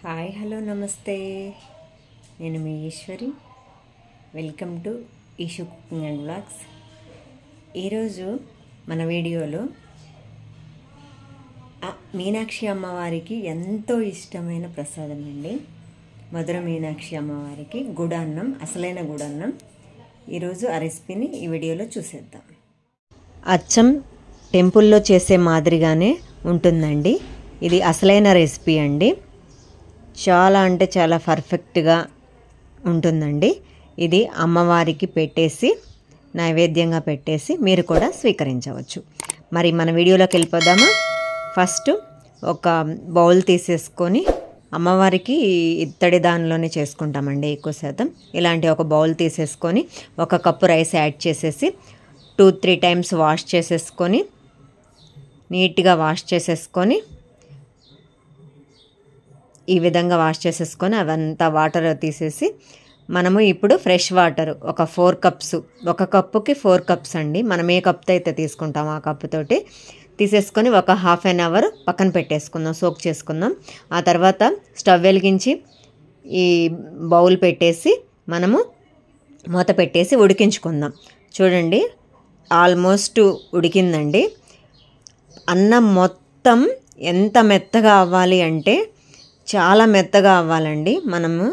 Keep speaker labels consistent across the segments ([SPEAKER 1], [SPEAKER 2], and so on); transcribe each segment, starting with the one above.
[SPEAKER 1] Hi hello నమస్తే, నేను మీ Eshwari. Welcome to Eshu cooking and vlogs. ఈరోజు మన వీడియోలో మీనాక్షి అమ్మవారికి ఎంతో ఇష్టమైన ప్రసాదం అండి. మధుర మీనాక్షి అమ్మవారికి గుడాన్నం, అసలైన గుడాన్నం. ఈరోజు ఆ రెసిపీని ఈ వీడియోలో చూసేద్దాం. అచ్చం టెంపుల్లో చేసే మాదిరిగానే ఉంటుందండి. ఇది అసలైన రెసిపీ అండి. చాలా అంటే చాలా పర్ఫెక్ట్గా ఉంటుందండి. ఇది అమ్మవారికి పెట్టేసి నైవేద్యంగా పెట్టేసి మీరు కూడా స్వీకరించవచ్చు. మరి మన వీడియోలోకి వెళ్ళిపోదామా? ఫస్ట్ ఒక బౌల్ తీసేసుకొని, అమ్మవారికి ఇత్తడి దానిలోనే చేసుకుంటామండి ఎక్కువ శాతం. ఇలాంటి ఒక బౌల్ తీసేసుకొని 1 కప్పు రైస్ యాడ్ చేసేసి 2-3 టైమ్స్ వాష్ చేసేసుకొని, నీట్గా వాష్ చేసేసుకొని, ఈ విధంగా వాష్ చేసేసుకొని అవంతా వాటర్ తీసేసి, మనము ఇప్పుడు ఫ్రెష్ వాటర్ ఒక 4 కప్స్, 1 కప్పుకి 4 కప్స్ అండి. మనం ఏ కప్తో అయితే తీసుకుంటామో ఆ కప్పుతోటి తీసేసుకొని ఒక ½ an hour పక్కన పెట్టేసుకుందాం, సోక్ చేసుకుందాం. ఆ తర్వాత స్టవ్ వెలిగించి ఈ బౌల్ పెట్టేసి మనము మూత పెట్టేసి ఉడికించుకుందాం. చూడండి, ఆల్మోస్ట్ ఉడికిందండి. అన్నం మొత్తం ఎంత మెత్తగా అవ్వాలి అంటే చాలా మెత్తగా అవ్వాలండి. మనము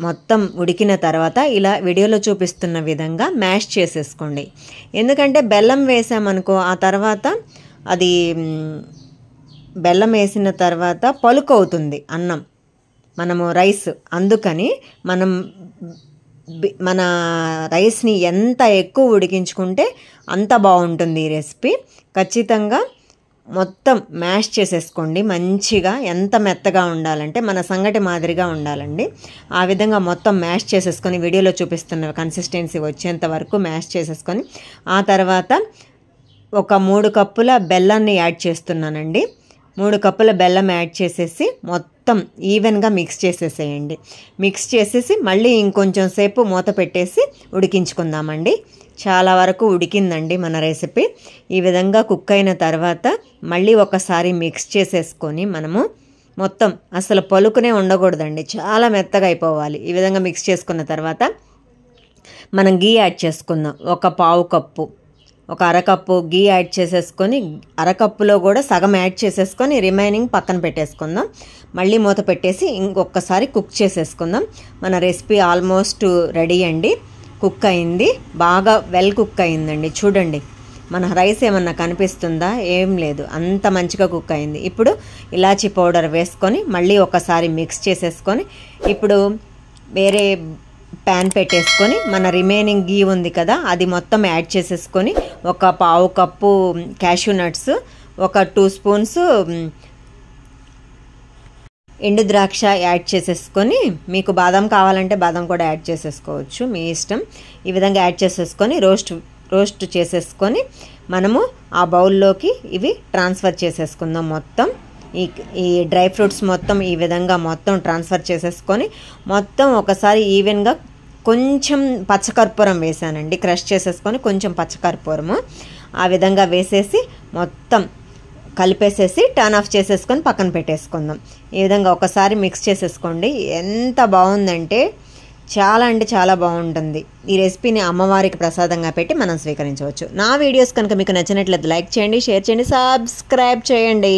[SPEAKER 1] మొత్తం ఉడికిన తర్వాత ఇలా వీడియోలో చూపిస్తున్న విధంగా మ్యాష్ చేసేసుకోండి. ఎందుకంటే బెల్లం వేసామనుకో, ఆ తర్వాత అది బెల్లం వేసిన తర్వాత పలుకు అవుతుంది అన్నం, మనము రైస్. అందుకని మన రైస్ని ఎంత ఎక్కువ ఉడికించుకుంటే అంత బాగుంటుంది ఈ రెసిపీ. ఖచ్చితంగా మొత్తం మ్యాష్ చేసేసుకోండి మంచిగా. ఎంత మెత్తగా ఉండాలంటే మన సంగటి మాదిరిగా ఉండాలండి. ఆ విధంగా మొత్తం మ్యాష్ చేసేసుకొని వీడియోలో చూపిస్తున్న కన్సిస్టెన్సీ వచ్చేంత వరకు మ్యాష్ చేసేసుకొని, ఆ తర్వాత ఒక 3 కప్పుల బెల్లాన్ని యాడ్ చేస్తున్నానండి. 3 కప్పుల బెల్లం యాడ్ చేసేసి మొత్తం ఈవెన్గా మిక్స్ చేసేసేయండి. మిక్స్ చేసేసి మళ్ళీ ఇంకొంచెం సేపు మూత పెట్టేసి ఉడికించుకుందామండి. చాలా వరకు ఉడికిందండి మన రెసిపీ. ఈ విధంగా కుక్ అయిన తర్వాత మళ్ళీ ఒకసారి మిక్స్ చేసేసుకొని, మనము మొత్తం అసలు పలుకునే ఉండకూడదండి, చాలా మెత్తగా అయిపోవాలి. ఈ విధంగా మిక్స్ చేసుకున్న తర్వాత మనం గీ యాడ్ చేసుకుందాం. ఒక ½ కప్పు, ఒక అరకప్పు గీ యాడ్ చేసేసుకొని, అరకప్పులో కూడా సగం యాడ్ చేసేసుకొని రిమైనింగ్ పక్కన పెట్టేసుకుందాం. మళ్ళీ మూత పెట్టేసి ఇంకొకసారి కుక్ చేసేసుకుందాం. మన రెసిపీ ఆల్మోస్ట్ రెడీ అండి. కుక్ అయింది, బాగా వెల్ కుక్ అయిందండి. చూడండి, మన రైస్ ఏమన్నా కనిపిస్తుందా? ఏం లేదు, అంత మంచిగా కుక్ అయింది. ఇప్పుడు ఇలాచీ పౌడర్ వేసుకొని మళ్ళీ ఒకసారి మిక్స్ చేసేసుకొని, ఇప్పుడు వేరే ప్యాన్ పెట్టేసుకొని మన రిమైనింగ్ గీ ఉంది కదా, అది మొత్తం యాడ్ చేసేసుకొని, ఒక ½ కప్పు క్యాష్యూ నట్స్, ఒక 2 స్పూన్స్ ఎండు ద్రాక్ష యాడ్ చేసేసుకొని, మీకు బాదం కావాలంటే బాదం కూడా యాడ్ చేసేసుకోవచ్చు, మీ ఇష్టం. ఈ విధంగా యాడ్ చేసేసుకొని రోస్ట్ చేసేసుకొని మనము ఆ బౌల్లోకి ఇవి ట్రాన్స్ఫర్ చేసేసుకుందాం. మొత్తం ఈ డ్రై ఫ్రూట్స్ మొత్తం ఈ విధంగా మొత్తం ట్రాన్స్ఫర్ చేసేసుకొని, మొత్తం ఒకసారి ఈవెన్గా కొంచెం పచ్చకర్పూరం వేసానండి, క్రష్ చేసేసుకొని కొంచెం పచ్చకర్పూరము ఆ విధంగా వేసేసి మొత్తం కలిపేసేసి టర్న్ ఆఫ్ చేసేసుకొని పక్కన పెట్టేసుకుందాం. ఈ విధంగా ఒకసారి మిక్స్ చేసేసుకోండి. ఎంత బాగుందంటే చాలా అంటే చాలా బాగుంటుంది. ఈ రెసిపీని అమ్మవారికి ప్రసాదంగా పెట్టి మనం స్వీకరించవచ్చు. నా వీడియోస్ కనుక మీకు నచ్చినట్లయితే లైక్ చేయండి, షేర్ చేయండి, సబ్స్క్రైబ్ చేయండి.